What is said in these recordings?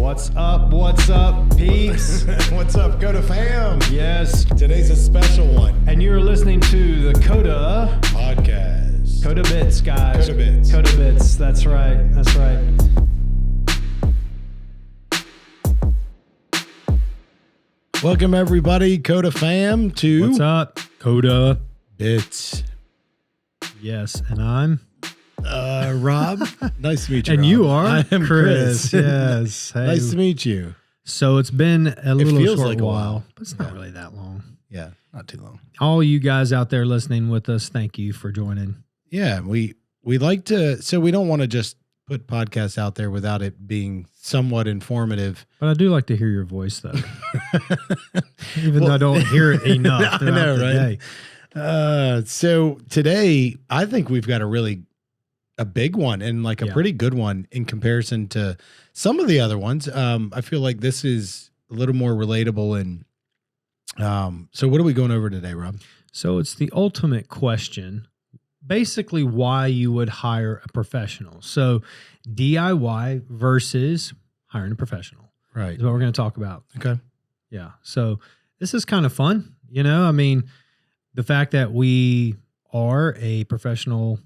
What's up? What's up, peeps? What's up, Coda fam? Yes. Today's a special one. And you're listening to the Coda Podcast. Coda Bits, guys. Coda Bits. Coda Bits. That's right. That's right. Welcome, everybody, Coda fam, to What's up, Coda Bits. Yes, and I'm. Rob, nice to meet you. And Rob. you are I am Chris. Yes. Hey. Nice to meet you. So it's been a little feels short like a while, while. but it's not really that long. Yeah, not too long. All you guys out there listening with us, thank you for joining. Yeah, we like to, so we don't want to just put podcasts out there without it being somewhat informative. But I do like to hear your voice, though. Even though I don't hear it enough. I know, the right? day. So today, I think we've got a big one and like a Yeah. pretty good one in comparison to some of the other ones. I feel like this is a little more relatable. And so what are we going over today, Rob? So it's the ultimate question, basically why you would hire a professional. So DIY versus hiring a professional Right. is what we're going to talk about. Okay. Yeah. So this is kind of fun. You know, I mean, the fact that we are a professional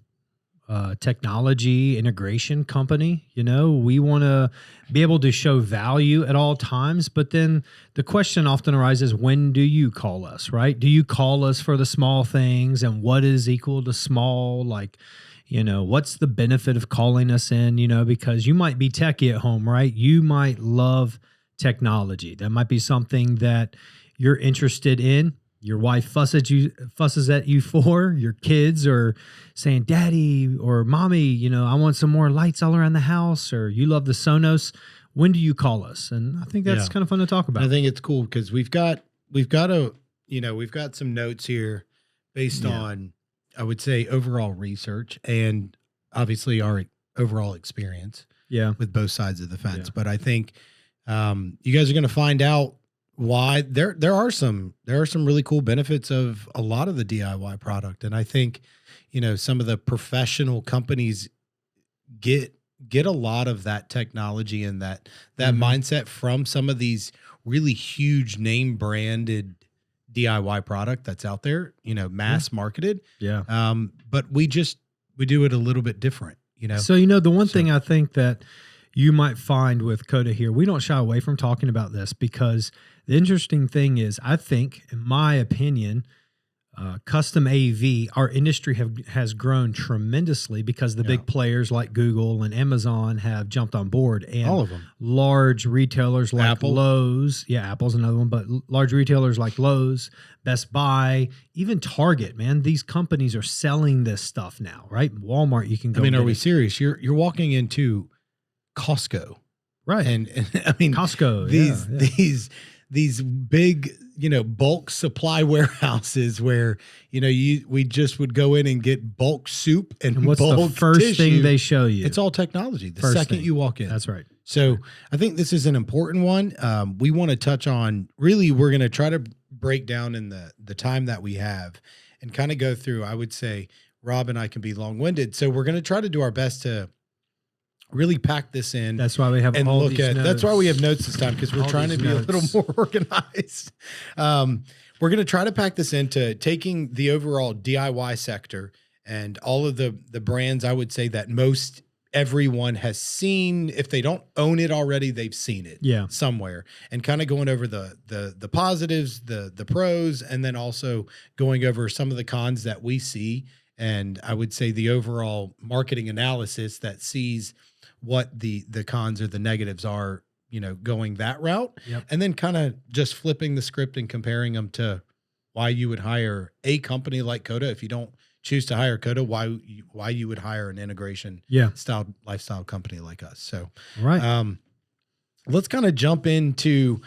technology integration company, you know, we want to be able to show value at all times. But then the question often arises, when do you call us, right? Do you call us for the small things, and what is equal to small? Like, you know, what's the benefit of calling us in, you know, because you might be techie at home, right? You might love technology. That might be something that you're interested in. Your wife fusses at you for. Your kids are saying, "Daddy" or "Mommy, you know, I want some more lights all around the house," or you love the Sonos. When do you call us? And I think that's kind of fun to talk about. I think it's cool because we've got some notes here based on, I would say, overall research and obviously our overall experience with both sides of the fence. Yeah. But I think you guys are going to find out why there are some really cool benefits of a lot of the DIY product. And I think, you know, some of the professional companies get a lot of that technology and that mindset from some of these really huge name branded DIY product that's out there, you know, mass marketed. Yeah. But we do it a little bit different, you know? So, you know, the one thing I think that you might find with Coda here, we don't shy away from talking about this, because the interesting thing is, I think, in my opinion, custom AV, our industry has grown tremendously because the big players like Google and Amazon have jumped on board, and All of them. large retailers like Apple. Lowe's, Apple's another one, but large retailers like Lowe's, Best Buy, even Target, man, these companies are selling this stuff now, right? Walmart, you can go. I mean, get are we it. serious? You're walking into Costco, Right? and I mean, Costco, these big, you know, bulk supply warehouses where, you know, we just would go in and get bulk soup and what's bulk the first tissue. thing they show you? It's all technology. The First second thing. you walk in. That's right. So I think this is an important one. We want to touch on, really, we're going to try to break down in the time that we have and kind of go through. I would say Rob and I can be long-winded. So we're going to try to do our best to really pack this in. That's why we have and all look these at. notes. That's why we have notes this time, because we're All trying to these be a notes. little more organized. We're going to try to pack this into taking the overall DIY sector and all of the brands, I would say, that most everyone has seen. If they don't own it already, they've seen it somewhere, and kind of going over the positives, the pros, and then also going over some of the cons that we see. And I would say the overall marketing analysis that sees what the cons or the negatives are, you know, going that route. Yep. And then kind of just flipping the script and comparing them to why you would hire a company like Coda. If you don't choose to hire Coda, why you would hire an integration style lifestyle company like us. So, let's kind of jump into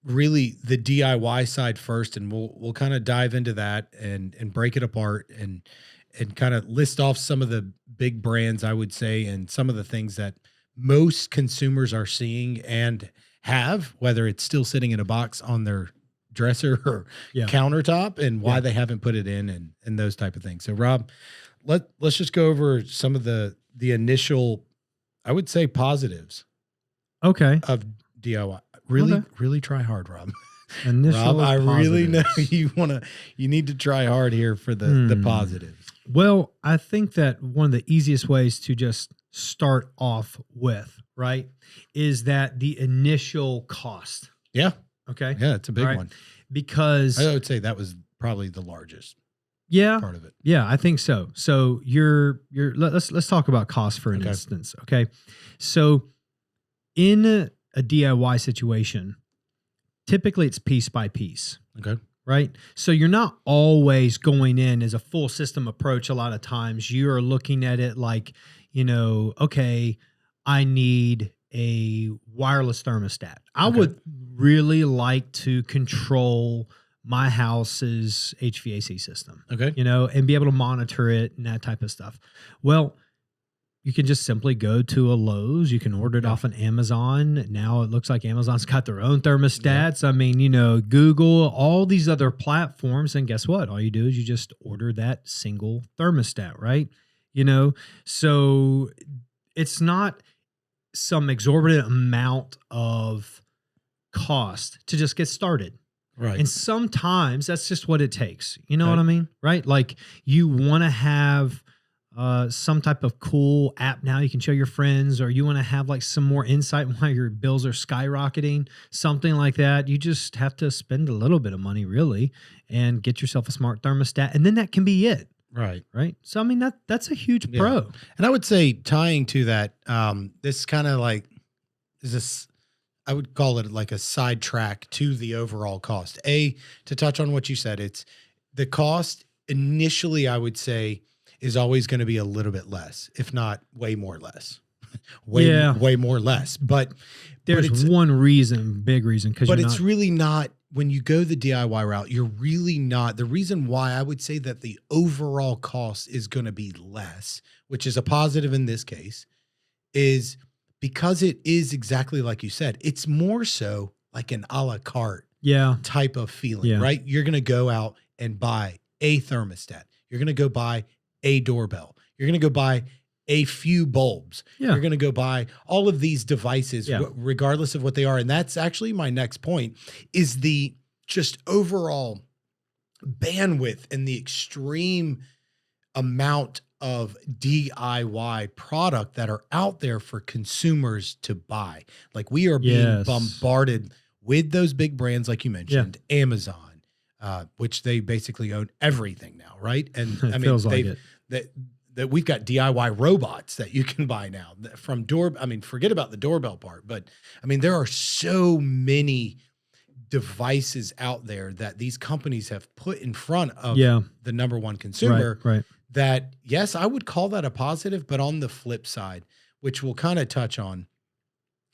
really the DIY side first, and we'll kind of dive into that and break it apart and kind of list off some of the big brands, I would say, and some of the things that most consumers are seeing and have, whether it's still sitting in a box on their dresser or countertop, and why they haven't put it in, and those type of things. So Rob, let's just go over some of the initial, I would say, positives Okay. of DIY. Really, Okay. really try hard, Rob. Initial Rob, I really know positives. you need to try hard here for the positives. Well, I think that one of the easiest ways to just start off with, right, is that the initial cost. Yeah. Okay. Yeah, it's a big All right. one. Because I would say that was probably the largest yeah, part of it. yeah, I think so. So let's talk about cost for an Okay. instance. Okay. So in a DIY situation, typically it's piece by piece. Okay. Right. So you're not always going in as a full system approach. A lot of times you're looking at it like, okay, I need a wireless thermostat. I Okay. would really like to control my house's HVAC system, Okay. and be able to monitor it and that type of stuff. Well, you can just simply go to a Lowe's. You can order it Yeah. off on Amazon. Now it looks like Amazon's got their own thermostats. I mean, Google, all these other platforms. And guess what? All you do is you just order that single thermostat, right? So it's not some exorbitant amount of cost to just get started. Right. And sometimes that's just what it takes. You know Okay. what I mean? Right? Like you want to have some type of cool app now you can show your friends, or you want to have like some more insight while your bills are skyrocketing, something like that. You just have to spend a little bit of money really and get yourself a smart thermostat. And then that can be it. Right. Right. So, I mean, that's a huge Yeah. pro. And I would say tying to that, this kind of like is this, I would call it like a sidetrack to the overall cost. To touch on what you said, it's the cost initially, I would say, is always going to be a little bit less, if not way more less. way more less. But There's it's, one reason, big reason, because but it's really not, when you go the DIY route, you're really not. The reason why I would say that the overall cost is going to be less, which is a positive in this case, is because it is exactly like you said. It's more so like an a la carte type of feeling, right? You're going to go out and buy a thermostat. You're going to go buy a doorbell. You're going to go buy a few bulbs. Yeah. You're going to go buy all of these devices, regardless of what they are. And that's actually my next point, is the just overall bandwidth and the extreme amount of DIY product that are out there for consumers to buy. Like we are being bombarded with those big brands, like you mentioned, Amazon, which they basically own everything now, right? And I mean, that we've got DIY robots that you can buy now from forget about the doorbell part, but I mean, there are so many devices out there that these companies have put in front of the number one consumer. Right. That, yes, I would call that a positive, but on the flip side, which we'll kind of touch on,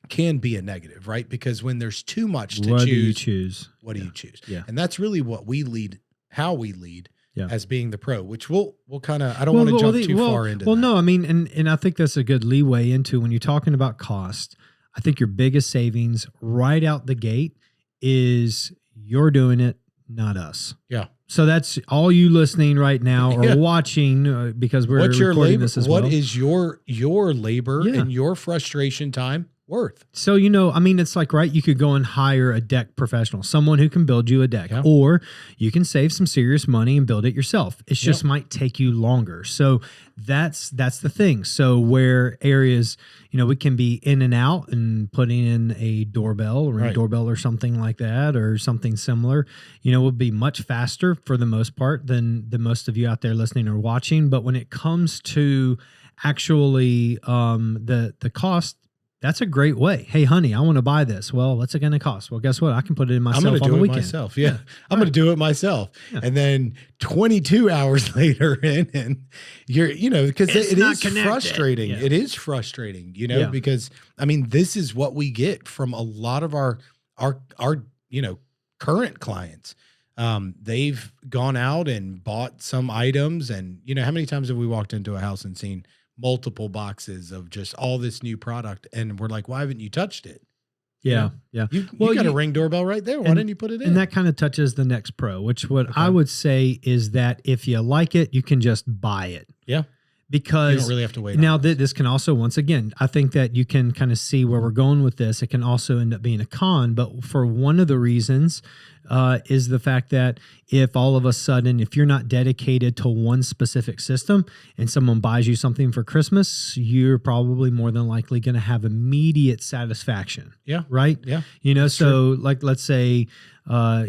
can be a negative, right? Because when there's too much to choose, what do you choose? Yeah. And that's really what we lead, how we lead as being the pro, which we'll kind of, I don't want to jump too far into that. Well, no, I mean, and I think that's a good leeway into when you're talking about cost. I think your biggest savings right out the gate is you're doing it, not us. Yeah. So that's all you listening right now or watching because we're recording this as well. What is your labor and your frustration time worth? So, I mean, it's like, right, you could go and hire a deck professional, someone who can build you a deck, or you can save some serious money and build it yourself. It just might take you longer. So that's the thing. So where areas, we can be in and out and putting in a doorbell or a doorbell or something like that, or something similar, will be much faster for the most part than most of you out there listening or watching. But when it comes to actually the cost, that's a great way. Hey, honey, I want to buy this. Well, what's it going to cost? Well, guess what? I can put it in myself on the weekend. Myself. Yeah. I'm going to do it myself. Yeah. And then 22 hours later and you're, because it is frustrating. Yeah. It is frustrating, because I mean, this is what we get from a lot of our current clients. They've gone out and bought some items, and how many times have we walked into a house and seen multiple boxes of just all this new product, and we're like, why haven't you touched it? Yeah. You got a Ring doorbell right there. Why didn't you put it in? And that kind of touches the next pro, which I would say is that if you like it, you can just buy it. Yeah. because you don't really have to wait. now this can also, once again, I think that you can kind of see where we're going with this. It can also end up being a con, but for one of the reasons is the fact that if all of a sudden, if you're not dedicated to one specific system and someone buys you something for Christmas, you're probably more than likely going to have immediate satisfaction. Yeah. Right. Yeah. You know, so like, let's say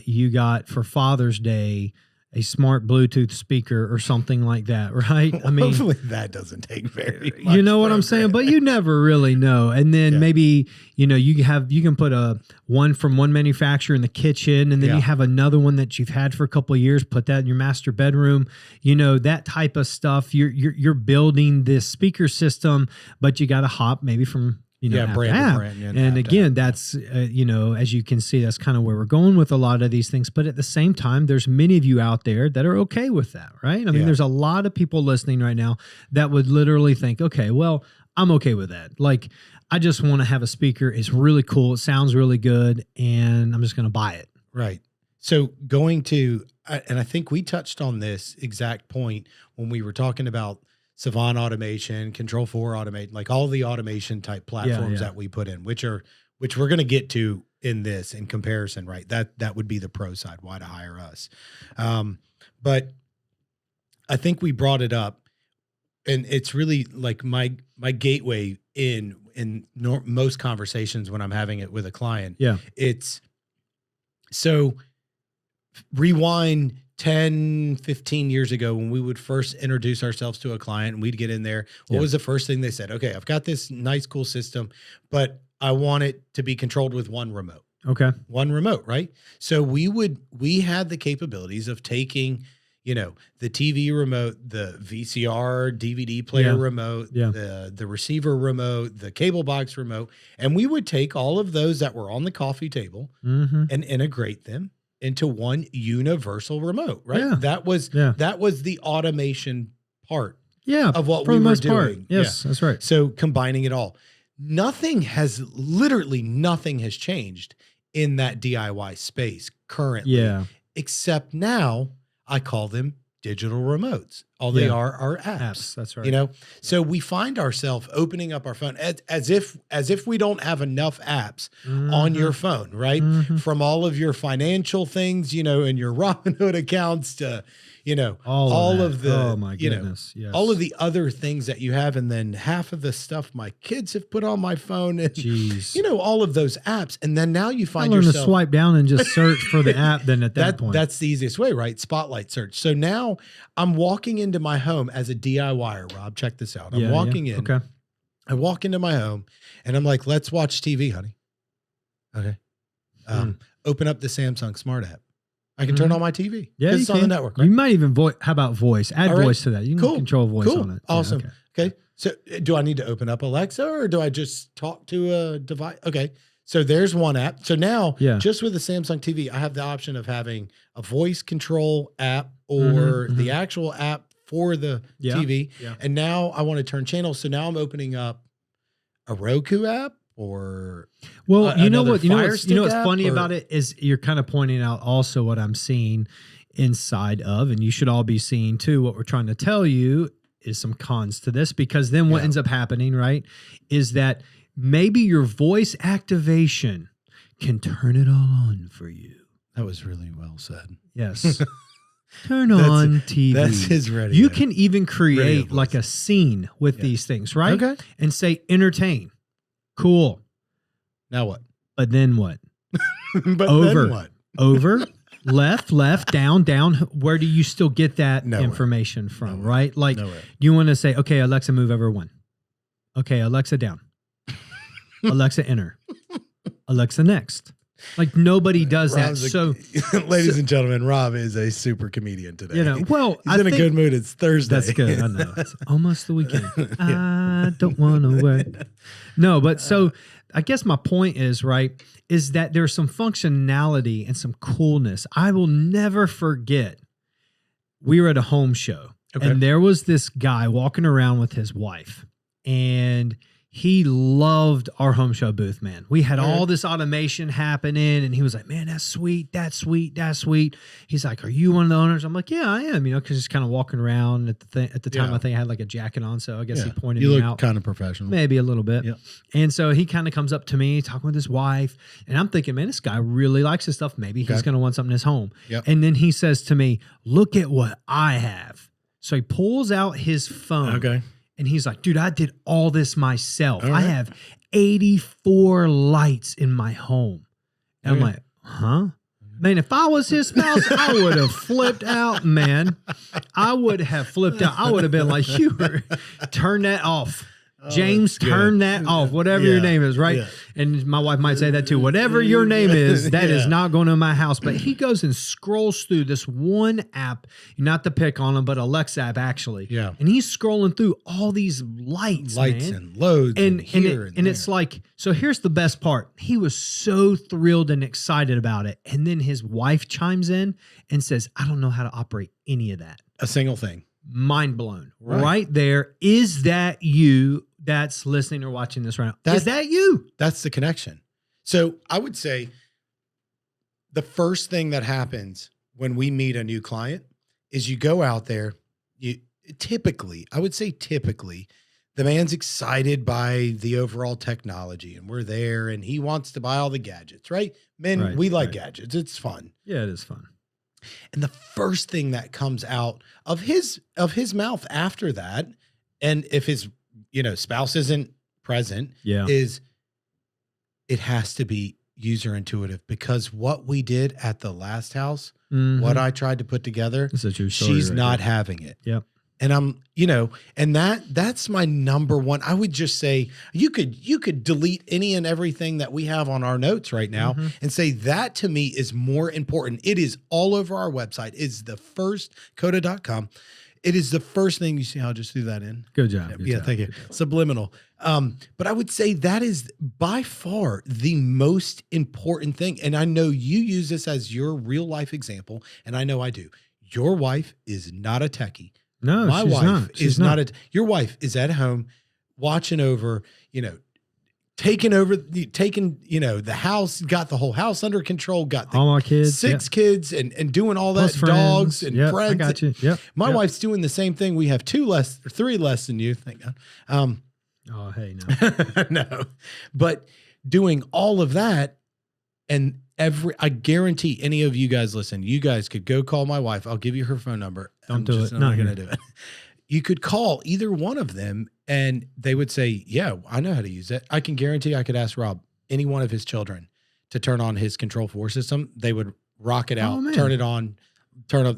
you got for Father's Day a smart Bluetooth speaker or something like that, right? I mean, hopefully that doesn't take very much. You know what I'm saying? But you never really know. And then maybe, you know, you can put a one from one manufacturer in the kitchen, and then you have another one that you've had for a couple of years, put that in your master bedroom, you know, that type of stuff. You're building this speaker system, but you got to hop maybe from, you know, brand. And again, that's, you know, as you can see, that's kind of where we're going with a lot of these things. But at the same time, there's many of you out there that are okay with that, right? I mean, there's a lot of people listening right now that would literally think, okay, well, I'm okay with that. Like, I just want to have a speaker. It's really cool. It sounds really good. And I'm just going to buy it. Right. So going to, and I think we touched on this exact point when we were talking about Savant Automation, Control4 Automate, like all the automation type platforms that we put in, which we're going to get to in this in comparison, right? That would be the pro side, why to hire us. But I think we brought it up, and it's really like my gateway in most conversations when I'm having it with a client. Yeah. It's so rewind 10, 15 years ago when we would first introduce ourselves to a client and we'd get in there. What was the first thing they said? Okay, I've got this nice, cool system, but I want it to be controlled with one remote. Okay. One remote, right? So we had the capabilities of taking, you know, the TV remote, the VCR, DVD player remote, the receiver remote, the cable box remote, and we would take all of those that were on the coffee table and integrate them into one universal remote, right? Yeah. That was the automation part of what for we the were most doing. Part. Yes, that's right. So combining it all. Literally nothing has changed in that DIY space currently. Yeah. Except now I call them digital remotes. All they are apps. That's right. You know, so we find ourselves opening up our phone as if we don't have enough apps on your phone, right? From all of your financial things, you know, and your Robinhood accounts to, you know, all of the, oh my goodness, all of the other things that you have. And then half of the stuff my kids have put on my phone and, you know, all of those apps. And then now you find yourself to swipe down and just search for the app. Then at that point, that's the easiest way, right? Spotlight search. So now I'm walking into my home as a DIYer, Rob, check this out. I'm walking in. Okay. I walk into my home and I'm like, let's watch TV, honey. Okay. Open up the Samsung Smart app. I can turn on my TV. Yeah, it's on the network. Right? You might even how about voice? Add voice to that. You can control voice on it. Awesome. Yeah, okay. So do I need to open up Alexa or do I just talk to a device? Okay. So there's one app. So now just with the Samsung TV, I have the option of having a voice control app or the actual app for the TV. Yeah. And now I want to turn channels. So now I'm opening up a Roku app or you know what's funny about it is you're kind of pointing out also what I'm seeing inside of, and you should all be seeing too, what we're trying to tell you is some cons to this, because then what ends up happening, right, is that maybe your voice activation can turn it all on for you. That was really well said. Yes. Turn on TV. That's his radio. You can even create like a scene with these things, right? Okay. And say entertain. Cool. Now what? But then what? But over, then what? over, left, down. Where do you still get that information from, right? Like you want to say, okay, Alexa, move over one. Okay, Alexa, down. Alexa, enter. Alexa, next. Like nobody does that. So, ladies and gentlemen, Rob is a super comedian today. You know, well, he's in a good mood. It's Thursday. That's good. I know. It's almost the weekend. I don't want to work. No, but so I guess my point is, right, is that there's some functionality and some coolness. I will never forget. We were at a home show and there was this guy walking around with his wife, and he loved our home show booth, man. We had All all right. this automation happening, and he was like, man, that's sweet. That's sweet. That's sweet. He's like, are you one of the owners? I'm like, yeah, I am, you know, because he's kind of walking around at the time. Yeah. I think I had like a jacket on. So I guess Yeah. he pointed You me look out. kind of professional. Maybe a little bit. Yep. And so he kind of comes up to me talking with his wife, and I'm thinking, man, this guy really likes his stuff. Maybe he's Okay. going to want something in his home. Yep. And then he says to me, look at what I have. So he pulls out his phone. Okay. And he's like, dude, I did all this myself. All I right. have 84 lights in my home. And I'm Okay. like, huh? Man, if I was his spouse, I would have flipped out, man. I would have flipped out. I would have been like, turn that off. James, that's good. turn that off, whatever your Yeah. name is, right? Yeah. And my wife might say that too. Whatever your name is, that is Yeah. not going to my house. But he goes and scrolls through this one app, not to pick on him, but Alexa app actually. Yeah. And he's scrolling through all these lights, Lights man. and loads and here and it's there. like, so here's the best part. He was so thrilled and excited about it. And then his wife chimes in and says, I don't know how to operate any of that. a single thing. Mind blown. Right. Right there. Is that you that's listening or watching this right now? That's- Is that you? That's the connection. So I would say the first thing that happens when we meet a new client is you go out there, I would say typically, the man's excited by the overall technology and we're there and he wants to buy all the gadgets, right? Men, Right, we like right. gadgets. It's fun. Yeah, it is fun. And the first thing that comes out of his mouth after that, and if his spouse isn't present, Yeah. is it has to be user intuitive, because what we did at the last house, what I tried to put together, This is a true story she's right not there. having it. Yep. And I'm, and that's my number one. I would just say you could delete any and everything that we have on our notes right now Mhm. and say that to me is more important. It is all over our website. It's the first coda.com. It is the first thing you see. I'll just do that in. Good job. Good Yeah, job, thank you. good job. Subliminal. But I would say that is by far the most important thing. And I know you use this as your real life example, and I know I do. Your wife is not a techie. No, My she's wife not. She's is not your wife is at home watching over, taking the house, got the whole house under control, got the all my kids. six kids and doing all Plus that, dogs friends. and Yep, friends. I got you. Yep. My yep. wife's doing the same thing. We have three less than you, thank God. Oh, hey, no. No, but doing all of that, and I guarantee any of you guys listen, you guys could go call my wife. I'll give you her phone number. Don't do it. I'm Not not going here. to do it. You could call either one of them and they would say, yeah, I know how to use it. I can guarantee I could ask Rob, any one of his children, to turn on his Control 4 system. They would rock it out, man. turn it on, turn up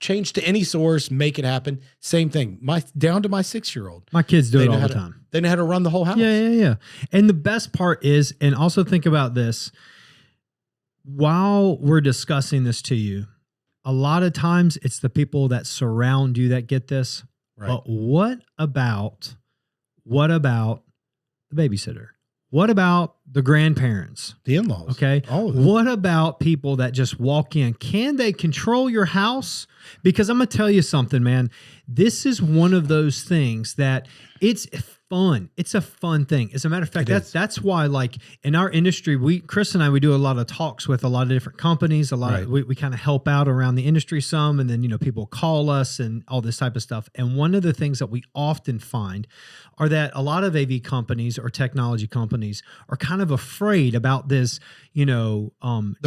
change to any source, make it happen. Same thing. Down to my 6-year-old. My kids do They it know all how the to- time. They know how to run the whole house. Yeah. And the best part is, and also think about this, while we're discussing this to you, a lot of times it's the people that surround you that get this. Right. But what about the babysitter? What about the grandparents? The in-laws. Okay. All of them. What about people that just walk in? Can they control your house? Because I'm going to tell you something, man. This is one of those things that it's fun. It's a fun thing. As a matter of fact, It is. that's why, like in our industry, Chris and I, we do a lot of talks with a lot of different companies. Right. We kind of help out around the industry some, and then people call us and all this type of stuff. And one of the things that we often find are that a lot of AV companies or technology companies are kind of afraid about this, The realm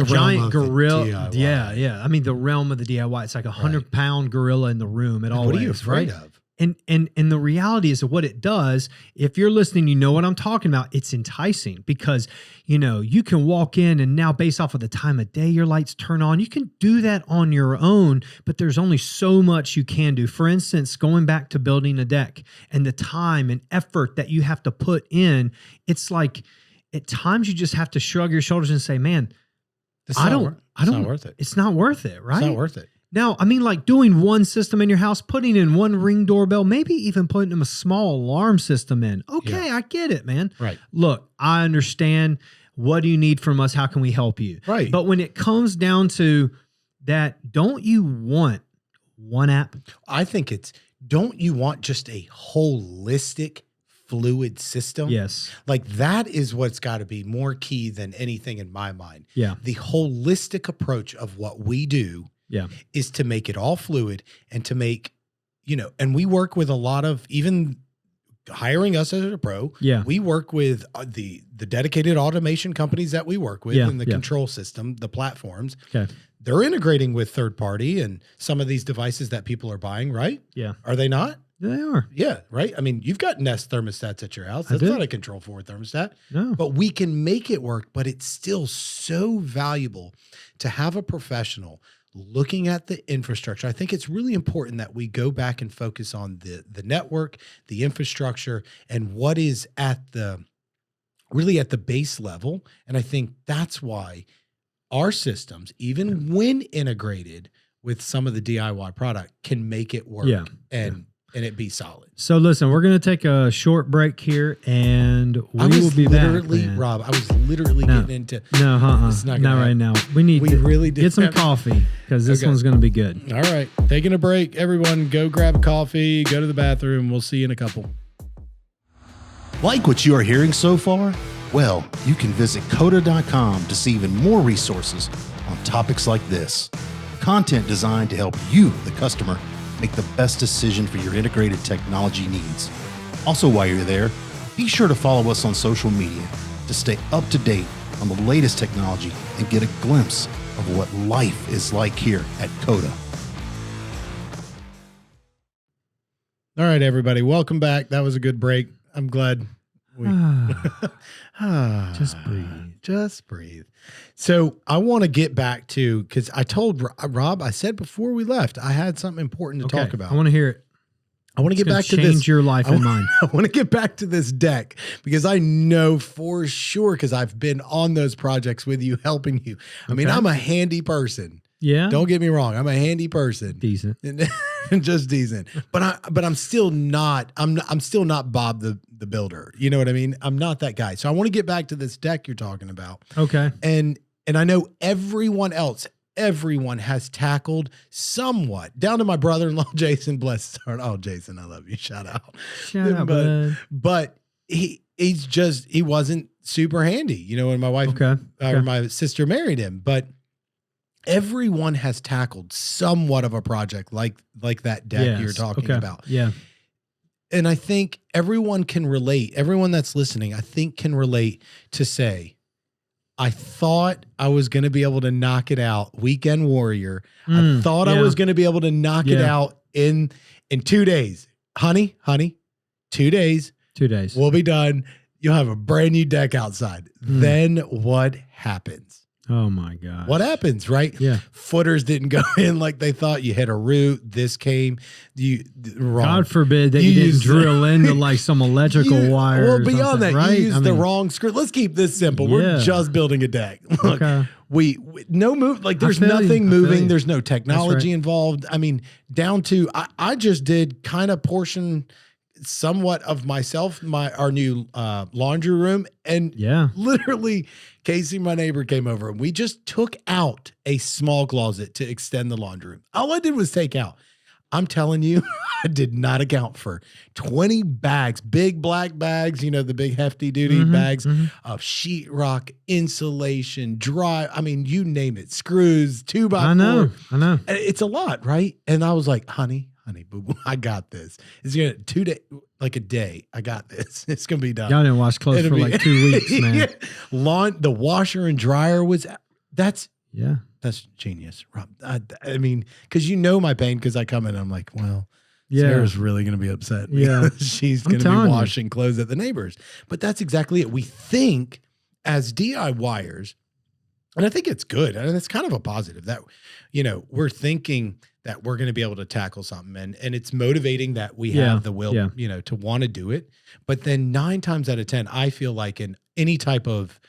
giant of the gorilla. DIY. Yeah. I mean, the realm of the DIY. It's like a 100-pound gorilla in the room at all. What are you afraid of? And the reality is that what it does, if you're listening, you know what I'm talking about. It's enticing because, you can walk in and now based off of the time of day, your lights turn on. You can do that on your own, but there's only so much you can do. For instance, going back to building a deck and the time and effort that you have to put in, it's like at times you just have to shrug your shoulders and say, man, It's I not don't, worth it. it's not worth it, right? It's not worth it. Now, I mean, like doing one system in your house, putting in one Ring doorbell, maybe even putting a small alarm system in. Okay, I get it, man. Right. Look, I understand. What do you need from us? How can we help you? Right. But when it comes down to that, don't you want one app? I think don't you want just a holistic, fluid system. Yes. Like that is what's got to be more key than anything in my mind. Yeah. The holistic approach of what we do is to make it all fluid and to make, and we work with a lot of, even hiring us as a pro. Yeah. We work with the dedicated automation companies that we work with and the control system, the platforms. Okay. They're integrating with third party and some of these devices that people are buying, right? Yeah. Are they not? They are. Yeah, right. I mean, you've got Nest thermostats at your house. That's not a Control 4 thermostat. No. But we can make it work, but it's still so valuable to have a professional looking at the infrastructure. I think it's really important that we go back and focus on the network, the infrastructure, and what is really at the base level. And I think that's why our systems, even when integrated with some of the DIY product, can make it work and it be solid. So listen, we're going to take a short break here, and we will be back. Rob, I was literally getting into. It's not right now. We really did get some coffee because this one's going to be good. All right, taking a break. Everyone, go grab a coffee. Go to the bathroom. We'll see you in a couple. Like what you are hearing so far? Well, you can visit Coda.com to see even more resources on topics like this. Content designed to help you, the customer, make the best decision for your integrated technology needs. Also, while you're there, be sure to follow us on social media to stay up to date on the latest technology and get a glimpse of what life is like here at Coda. All right, everybody, welcome back. That was a good break. I'm glad we just breathe. So I want to get back to, because I told Rob, I said before we left, I had something important to talk about. I want to hear it. I want to get back to this. Change your life and mine. I want to get back to this deck because I know for sure, because I've been on those projects with you, helping you. I mean, I'm a handy person. Yeah. Don't get me wrong. I'm a handy person. Decent. Just decent. But I'm still not, I'm still not Bob the builder. You know what I mean? I'm not that guy. So I want to get back to this deck you're talking about. Okay. And I know everyone has tackled somewhat, down to my brother-in-law, Jason, bless his heart. Oh, Jason, I love you. Shout out. Shout out, bud. But he wasn't super handy, when my wife or my sister married him. But everyone has tackled somewhat of a project like that deck you're talking about. Yeah. And I think everyone can relate. Everyone that's listening, I think, can relate to say, I thought I was going to be able to knock it out. Weekend Warrior. I thought I was going to be able to knock it out in 2 days. Honey, 2 days. 2 days. We'll be done. You'll have a brand new deck outside. Then what happens? Oh my God. What happens, right? Yeah. Footers didn't go in like they thought. You hit a root. This came. Wrong. God forbid that you didn't drill into like some electrical wire. Well, beyond that, right? you used the wrong screw. Let's keep this simple. We're just building a deck. Look, we no move. Like there's nothing moving. There's no technology involved. I mean, down to I just did kind of portion somewhat of myself, our new laundry room, and literally Casey, my neighbor, came over and we just took out a small closet to extend the laundry room. All I did was take out. I'm telling you, I did not account for 20 bags, big black bags, the big hefty duty bags of sheetrock, insulation, dry. I mean, you name it, screws, 2x4. I know. It's a lot, right? And I was like, honey, boo boo, I got this. It's gonna 2 days, like a day. I got this. It's gonna be done. Y'all didn't wash clothes for like 2 weeks, man. The washer and dryer that's genius, Rob. I mean, because my pain, because I come in and I'm like, well, Sarah's really gonna be upset. Yeah, she's gonna be washing clothes at the neighbors. But that's exactly it. We think as DIYers, and I think it's good, and it's kind of a positive that we're thinking that we're going to be able to tackle something, and it's motivating that we have the will, to want to do it. But then 9 times out of 10, I feel like in any type of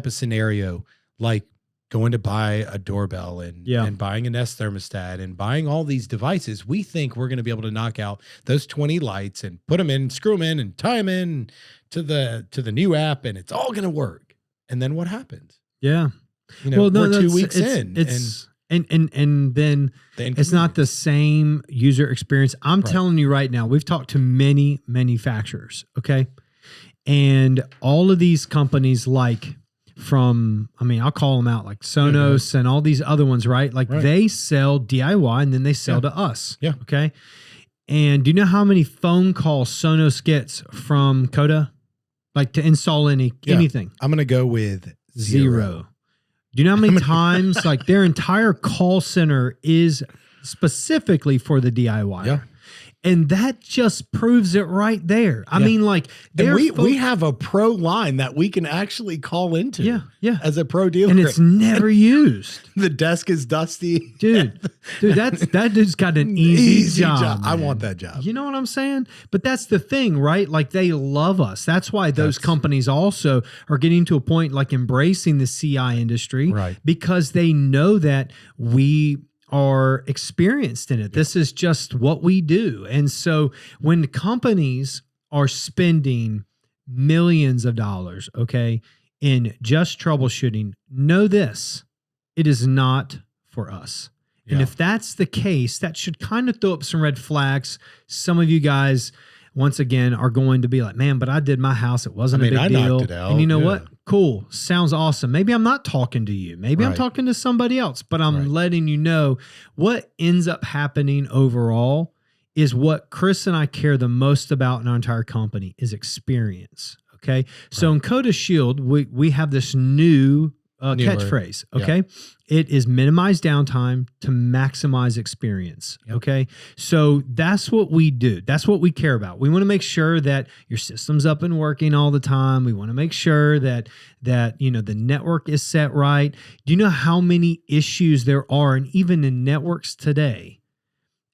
scenario, like going to buy a doorbell and buying a Nest thermostat and buying all these devices, we think we're going to be able to knock out those 20 lights and put them in, screw them in, and tie them in to the new app, and it's all going to work. And then what happens? Yeah. we're 2 weeks in. And then it's not the same user experience. I'm telling you right now, we've talked to many manufacturers, okay? And all of these companies I'll call them out like Sonos and all these other ones, right? Like they sell DIY and then they sell to us. Yeah. Okay. And do you know how many phone calls Sonos gets from Coda? Like to install anything? I'm going to go with zero. Do you know how many times like their entire call center is specifically for the DIY? Yeah. And that just proves it right there. I mean, like, we have a pro line that we can actually call into. Yeah. As a pro dealer. And it's never used. The desk is dusty. Dude, that dude's got an easy job. I want that job. You know what I'm saying? But that's the thing, right? Like they love us. That's why those companies also are getting to a point like embracing the CI industry. Right. Because they know that we are experienced in it. This is just what we do. And so when companies are spending millions of dollars, okay, in just troubleshooting, know this, it is not for us. Yeah. And if that's the case, that should kind of throw up some red flags. Some of you guys, once again, are going to be like, man, but I did my house. It wasn't a big deal. Knocked it out. And you know what? Cool. Sounds awesome. Maybe I'm not talking to you. Maybe I'm talking to somebody else, but I'm letting you know what ends up happening overall is what Chris and I care the most about in our entire company is experience. Okay. So in Coda Shield, we have this new catchphrase. Okay. Yeah. It is minimize downtime to maximize experience. Yep. Okay. So that's what we do. That's what we care about. We want to make sure that your system's up and working all the time. We want to make sure that the network is set right. Do you know how many issues there are, and even in networks today,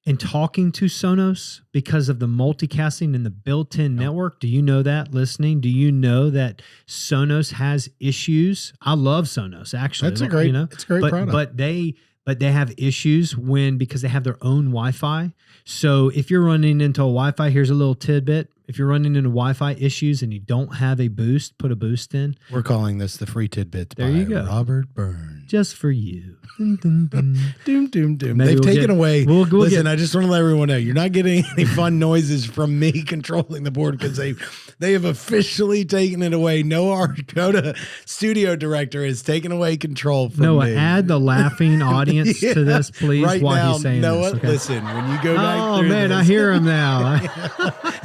in talking to Sonos because of the multicasting and the built-in network? Do you know that, listening? Do you know that Sonos has issues? I love Sonos, actually. It's a great product. But they have issues because they have their own Wi-Fi. So if you're running into a Wi-Fi, here's a little tidbit. If you're running into Wi-Fi issues and you don't have a boost, put a boost in. We're calling this the free tidbit by Robert Burns. Just for you. Dun, dun, dun. Doom, doom, doom. They've taken away. Listen, I just want to let everyone know, you're not getting any fun noises from me controlling the board because they have officially taken it away. Noah, our Coda studio director, has taken away control from Noah, me. add the laughing audience to this, please, right while now, he's saying Noah, this. Okay. listen, when you go back Oh, through man, this, I hear him now.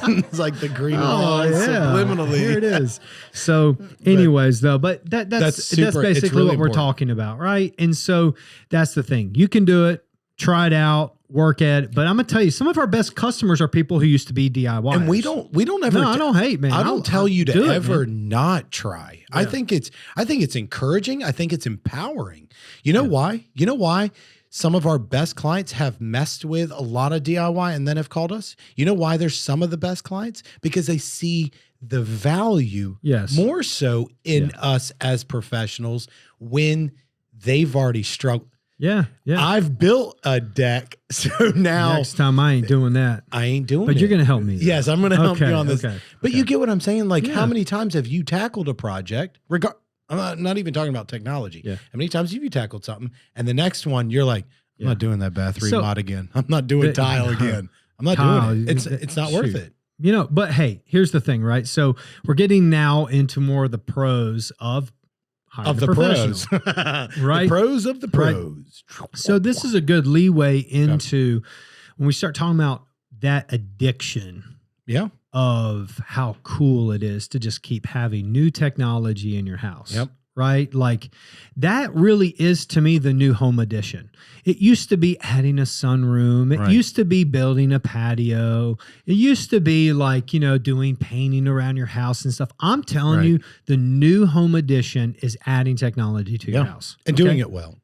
it's like the green wall subliminally. Here it is. So anyways, though, but that's basically really what we're important. talking about, right? And so that's the thing. You can do it, try it out, work at it. But I'm gonna tell you, some of our best customers are people who used to be DIY. And we don't ever. No, I don't hate, man. I don't tell you to ever man. not try. Yeah. I think it's encouraging. I think it's empowering. You know why? Some of our best clients have messed with a lot of DIY and then have called us. You know why there's some of the best clients? Because they see the value more so in us as professionals when they've already struggled. Yeah. I've built a deck, so now next time I ain't doing that. I ain't doing it. But you're going to help me. Yes, I'm going to help you on this. But you get what I'm saying? Like, how many times have you tackled a project? I'm not even talking about technology. Yeah. How many times have you tackled something, and the next one you're like, I'm not doing that bath mod again. I'm not doing tile again. I'm not doing it. It's not worth it. But hey, here's the thing, right? So we're getting now into more of the pros of the pros, right? The pros of the pros. Right. So this is a good leeway into when we start talking about that addiction. Yeah. Of how cool it is to just keep having new technology in your house. Yep. Right? Like that really is to me the new home edition. It used to be adding a sunroom. It used to be building a patio. It used to be like, doing painting around your house and stuff. I'm telling you, the new home edition is adding technology to your house. And doing it well.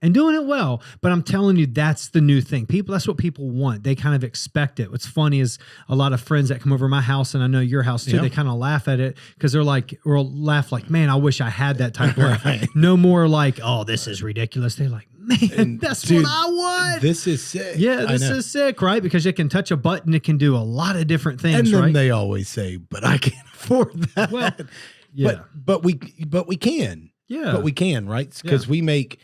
But I'm telling you, that's the new thing. That's what people want. They kind of expect it. What's funny is a lot of friends that come over my house, and I know your house too, they kind of laugh at it because they're like, man, I wish I had that type of life. No more like, oh, this is ridiculous. They're like, man, that's what I want. This is sick. Yeah, this is sick, right? Because it can touch a button. It can do a lot of different things, and then right? they always say, but I can't afford that. Well, yeah. But we can. Yeah. But we can, right? Because we make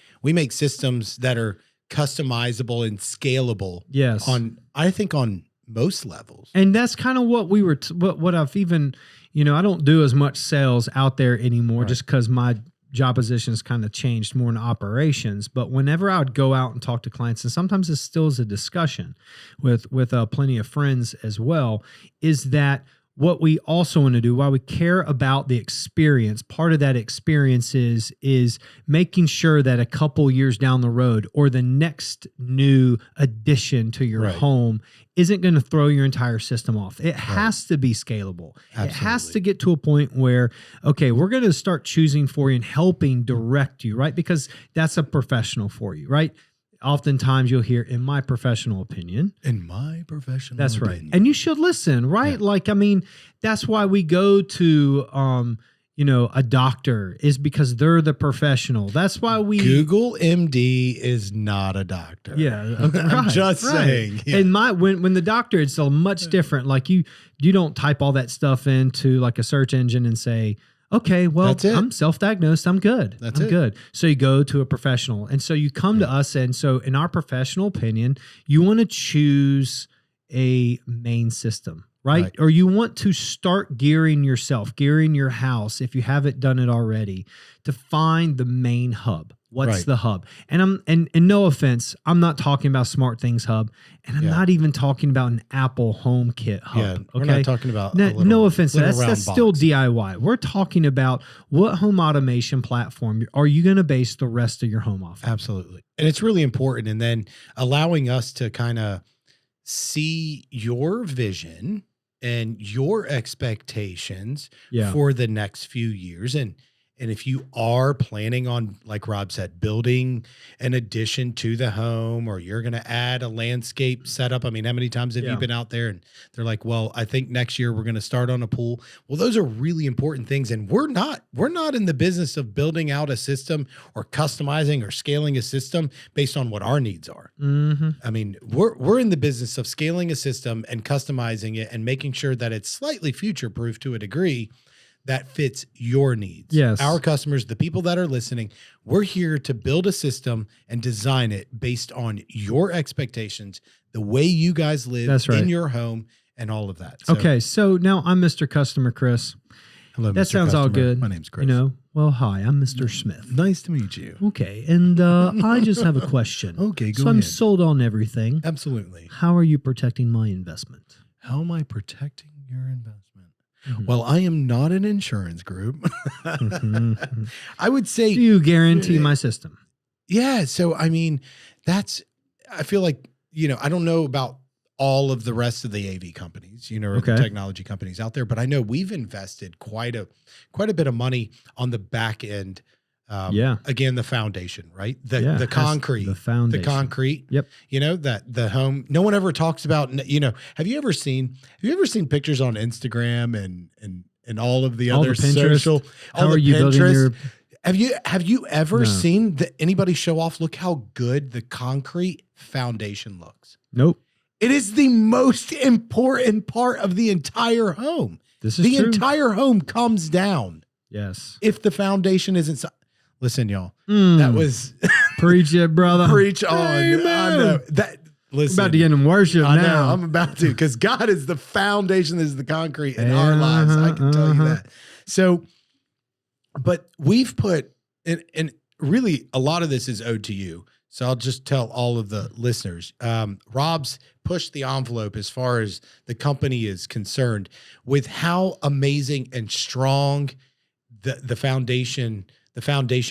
systems that are customizable and scalable. Yes. I think on most levels. And that's kind of what we were, what I've even, I don't do as much sales out there anymore just because my job positions kind of changed more in operations. But whenever I would go out and talk to clients, and sometimes it still is a discussion with plenty of friends as well, is that what we also want to do, while we care about the experience, part of that experience is making sure that a couple years down the road or the next new addition to your home isn't going to throw your entire system off. It has to be scalable. Absolutely. It has to get to a point where, okay, we're going to start choosing for you and helping direct you, right? Because that's a professional for you, right? Oftentimes you'll hear, in my professional opinion. In my professional That's opinion. right. And you should listen, right? Yeah. Like, I mean, that's why we go to, a doctor, is because they're the professional. That's why we Google MD is not a doctor. Yeah. I'm just saying. Yeah. And when the doctor, it's a much different. Like you don't type all that stuff into like a search engine and say, okay, well, That's it. I'm self-diagnosed. I'm good. That's I'm it. good. So you go to a professional. And so you come to us. And so in our professional opinion, you want to choose a main system, right? Or you want to start gearing your house, if you haven't done it already, to find the main hub. What's the hub? And no offense, I'm not talking about SmartThings Hub, and I'm not even talking about an Apple HomeKit hub. Yeah, okay, we're not talking about no offense. That's round still box. DIY. We're talking about what home automation platform are you going to base the rest of your home off of? Absolutely. And it's really important. And then allowing us to kind of see your vision and your expectations for the next few years. And if you are planning on, like Rob said, building an addition to the home, or you're going to add a landscape setup. I mean, how many times have you been out there and they're like, well, I think next year we're going to start on a pool. Well, those are really important things. And we're not in the business of building out a system or customizing or scaling a system based on what our needs are. Mm-hmm. I mean, we're in the business of scaling a system and customizing it and making sure that it's slightly future-proof to a degree that fits your needs. Yes. Our customers, the people that are listening, we're here to build a system and design it based on your expectations, the way you guys live in your home, and all of that. So, okay, so now I'm Mr. Customer Chris. hello, That Mr. sounds all Customer. good. My name's Chris. Well, hi, I'm Mr. Smith. Nice to meet you. Okay, and I just have a question. Okay, go So I'm ahead. sold on everything. Absolutely. How are you protecting my investment? How am I protecting your investment? Mhm. Well, I am not an insurance group. Mhm. I would say Do you guarantee my system? yeah. So, I mean, I feel like, I don't know about all of the rest of the AV companies, or the technology companies out there, but I know we've invested quite a bit of money on the back end. Again, the foundation, right? The concrete, the foundation. the concrete. Yep. That the home, no one ever talks about, have you ever seen pictures on Instagram and all of the All other the Pinterest. social, How all are the you building Pinterest? your? Have you ever No. seen anybody show off? Look how good the concrete foundation looks. Nope. It is the most important part of the entire home. This is The true. entire home comes down Yes. if the foundation isn't. Listen, y'all, Mm. that was Preach it, brother. preach on. Amen. I know that. Listen, About to get in worship I know, now. I'm about to, because God is the foundation, is the concrete in our lives. I can tell you that. So, but we've put, and really a lot of this is owed to you. So I'll just tell all of the listeners, Rob's pushed the envelope as far as the company is concerned with how amazing and strong the foundation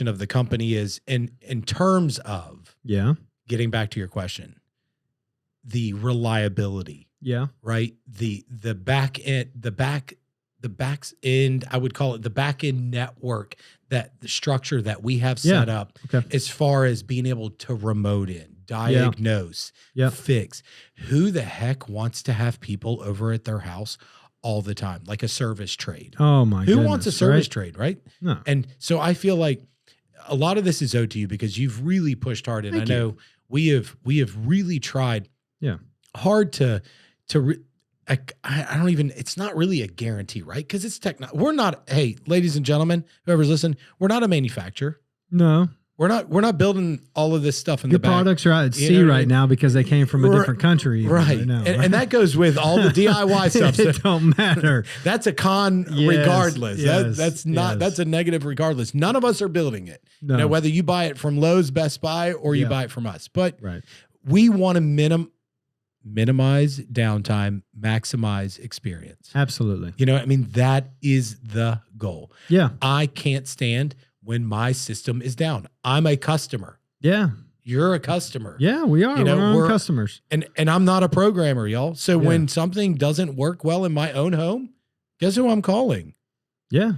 of the company is in terms of getting back to your question, the reliability, right? The back end, I would call it the back end network, that the structure that we have set up as far as being able to remote in, diagnose, fix. Who the heck wants to have people over at their house all the time, like a service trade? Oh my Who goodness. wants a service right? trade, right? No. And so I feel like a lot of this is owed to you because you've really pushed hard. And Thank I know we have really tried hard I don't even, it's not really a guarantee, right? Because it's we're not, hey, ladies and gentlemen, whoever's listening, we're not a manufacturer. No. We're not building all of this stuff in Your the back. products are out at You sea know what I right mean? now because they came from a different country. Right. now, And that goes with all the DIY stuff. So it don't matter. that's a con Yes, regardless. yes, That's not, yes. that's a negative regardless. None of us are building it. No. You know, whether you buy it from Lowe's, Best Buy, or you Yeah. buy it from us. But Right. we want to minimize downtime, maximize experience. Absolutely. You know, I mean, that is the goal. Yeah. I can't stand when my system is down. I'm a customer. Yeah. You're a customer. Yeah. We are. You know, we're our own we're- customers. And I'm not a programmer, y'all. So Yeah. when something doesn't work well in my own home, guess who I'm calling? Yeah.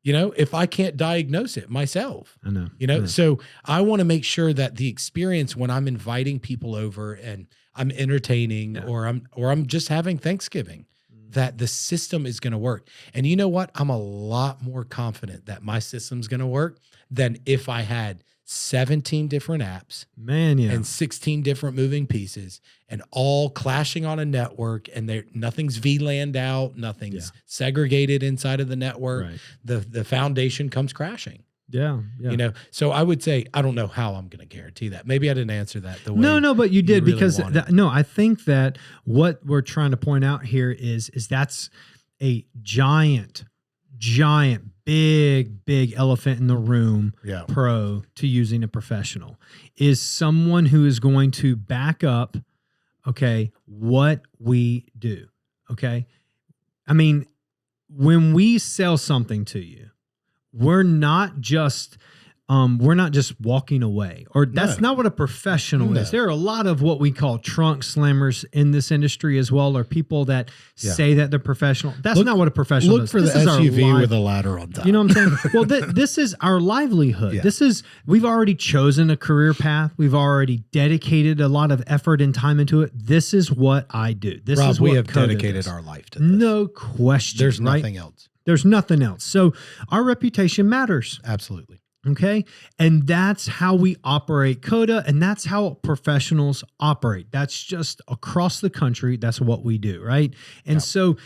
You know, if I can't diagnose it myself. I know. You know, Yeah. so I want to make sure that the experience when I'm inviting people over and I'm entertaining Yeah. or I'm just having Thanksgiving, that the system is going to work. And you know what? I'm a lot more confident that my system's going to work than if I had 17 different apps Man, yeah. and 16 different moving pieces and all clashing on a network, and nothing's VLAN'd out, nothing's segregated inside of the network. Right. The foundation comes crashing. Yeah. Yeah. You know, so I would say, I don't know how I'm going to guarantee that. Maybe I didn't answer that the way. No, but you did really because wanted. no, I think that what we're trying to point out here is that's a giant, big elephant in the room. Yeah. Pro to using a professional is someone who is going to back up, okay, what we do. Okay. I mean, when we sell something to you, we're not just walking away, or that's No. not what a professional No. is. There are a lot of what we call trunk slammers in this industry as well, or people that Yeah. say that they're professional. That's Look- not what a professional Look is. for the This is our SUV live- with a ladder on top. you know what I'm saying? Well, this is our livelihood. Yeah. We've already chosen a career path. We've already dedicated a lot of effort and time into it. This is what I do. This Rob, is what we have Coda dedicated does. our life to this. No question. There's right? nothing else. There's nothing else. So our reputation matters. Absolutely. Okay. And that's how we operate Coda, and that's how professionals operate. That's just across the country. That's what we do. Right. And Yeah. so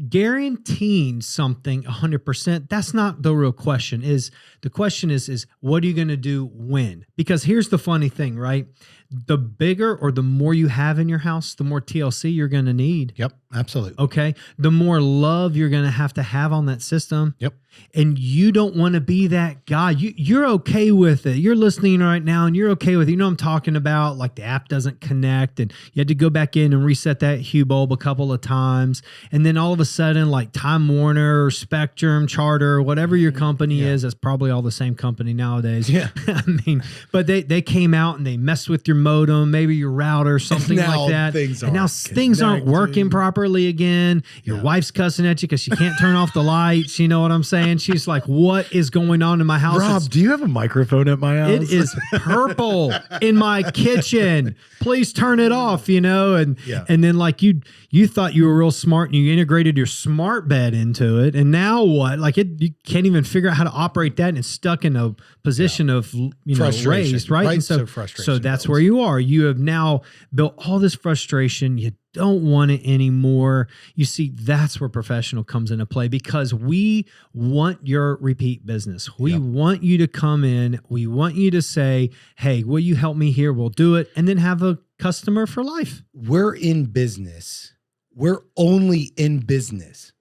guaranteeing something 100%, that's not the real question. The question is what are you going to do when? Because here's the funny thing, right? The bigger or the more you have in your house, the more TLC you're going to need. Yep. Absolutely. Okay. The more love you're going to have on that system. Yep. And you don't want to be that guy. You're okay with it. You're listening right now and you're okay with it. You know what I'm talking about? Like the app doesn't connect and you had to go back in and reset that Hue bulb a couple of times. And then all of a sudden, like Time Warner or Spectrum, Charter, whatever your company is, that's probably all the same company nowadays. Yeah. I mean, but they came out and they messed with your modem, maybe your router, something now like that. things and now aren't things aren't working connected. properly again. Your Yeah. wife's cussing at you because she can't turn off the lights. You know what I'm saying? She's like, what is going on in my house? Rob, It's- do you have a microphone at my house? it is purple in my kitchen. Please turn it off, you know? And Yeah. and then like you thought you were real smart and you integrated your smart bed into it. And now what? Like you can't even figure out how to operate that, and it's stuck in a position of Frustration, raised, right? right? And So frustration so that's builds. where you are. You have now built all this frustration. You don't want it anymore. You see, that's where professional comes into play, because we want your repeat business. We Yep. want you to come in. We want you to say, hey, will you help me here? We'll do it. And then have a customer for life. We're in business. We're only in business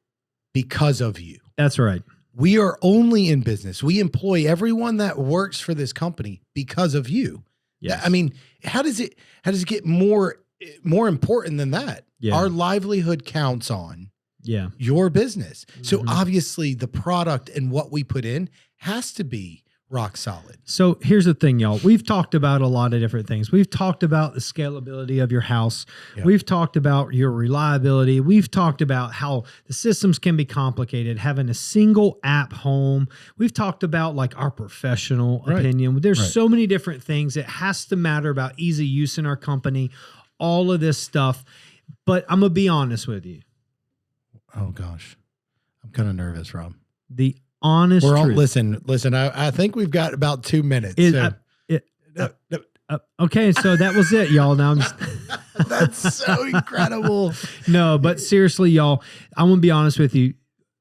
because of you. That's right. We are only in business. We employ everyone that works for this company because of you. Yes. I mean, how does it get more important than that? Yeah. Our livelihood counts on Yeah. your business. So Mhm. obviously the product and what we put in has to be rock solid. So here's the thing, y'all. We've talked about a lot of different things. We've talked about the scalability of your house. Yeah. We've talked about your reliability. We've talked about how the systems can be complicated, having a single app home. We've talked about like our professional Right. opinion. There's Right. so many different things. It has to matter about easy use in our company, all of this stuff. But I'm going to be honest with you. Oh gosh. I'm kind of nervous, Rob. The honest We're all truth listen. I think we've got about 2 minutes. is, so- no, okay, so that was it, y'all. Now I'm just... That's so incredible. No, but seriously, y'all, I want to be honest with you.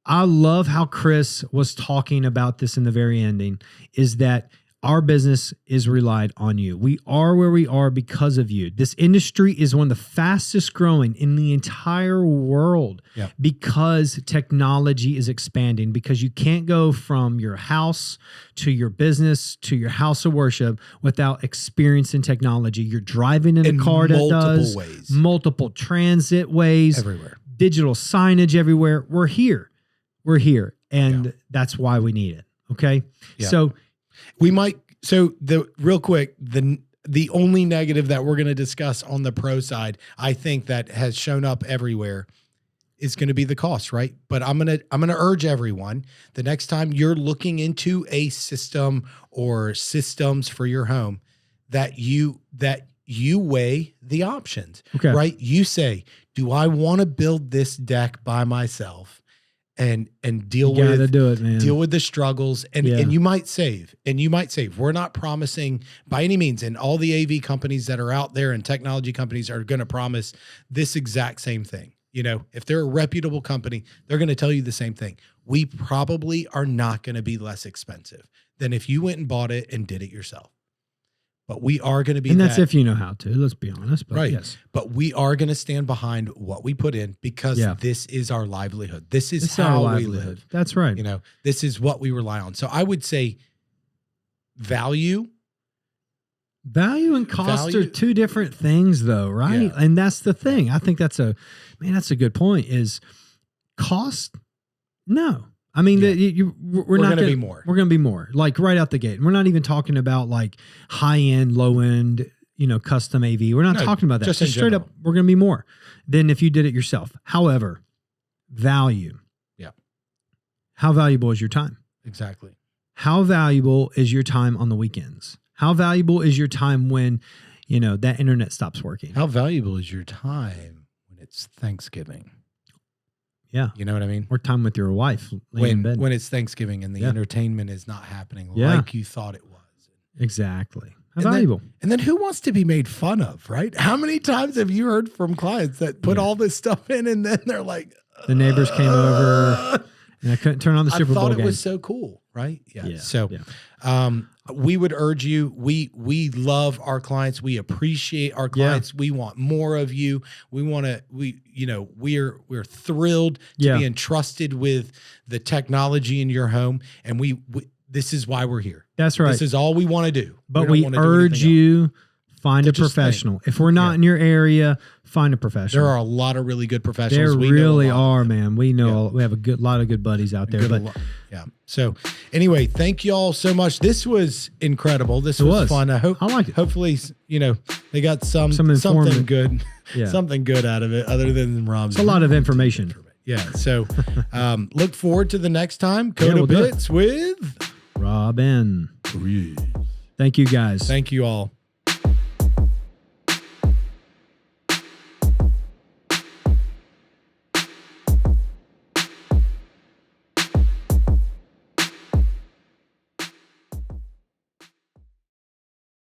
I love how Chris was talking about this in the very ending, is that our business is relied on you. We are where we are because of you. This industry is one of the fastest growing in the entire world because technology is expanding, because you can't go from your house to your business to your house of worship without experiencing technology. You're driving in a car that does ways. Multiple transit ways, Everywhere. digital signage everywhere. We're here. We're here. And that's why we need it. Okay. Yeah. So real quick, the only negative that we're going to discuss on the pro side, I think that has shown up everywhere, is going to be the cost, right? But I'm going to urge everyone, the next time you're looking into a system or systems for your home, that you weigh the options, right? You say, do I want to build this deck by myself and deal with the struggles and you might save. We're not promising by any means, and all the AV companies that are out there and technology companies are going to promise this exact same thing. You know, if they're a reputable company, they're going to tell you the same thing. We probably are not going to be less expensive than if you went and bought it and did it yourself. But we are going to be, and that's if you know how to, let's be honest. But right. Yes. But we are going to stand behind what we put in because this is our livelihood. This is how we live. That's right. You know, this is what we rely on. So I would say value and cost are two different things though, right? Yeah. And that's the thing. I think that's a good point, is cost. No. I mean, we're not going to be more. We're going to be more, like right out the gate. We're not even talking about like high end, low end, custom AV. We're not talking about that. Just straight up, we're going to be more than if you did it yourself. However, value. Yeah. How valuable is your time? Exactly. How valuable is your time on the weekends? How valuable is your time when, that internet stops working? How valuable is your time when it's Thanksgiving? Yeah. You know what I mean? Or time with your wife. When it's Thanksgiving and the entertainment is not happening like you thought it was. Exactly. How valuable. And then who wants to be made fun of, right? How many times have you heard from clients that put all this stuff in and then they're like, the neighbors came over and I couldn't turn on the Super Bowl game. I thought it was so cool, right? Yeah. So we would urge you. We love our clients. We appreciate our clients. We want more of you. We're thrilled to be entrusted with the technology in your home. And this is why we're here. That's right. This is all we want to do. But we urge you, find a professional. If we're not in your area, find a professional. There are a lot of really good professionals. There really are, man. We know we have a lot of good buddies out there. So anyway, thank you all so much. This was incredible. This was fun. I liked it. Hopefully, they got something good, something good out of it other than Rob's. It's a lot of information. Yeah. So look forward to the next time. Coda Bits with Robin. Thank you guys. Thank you all.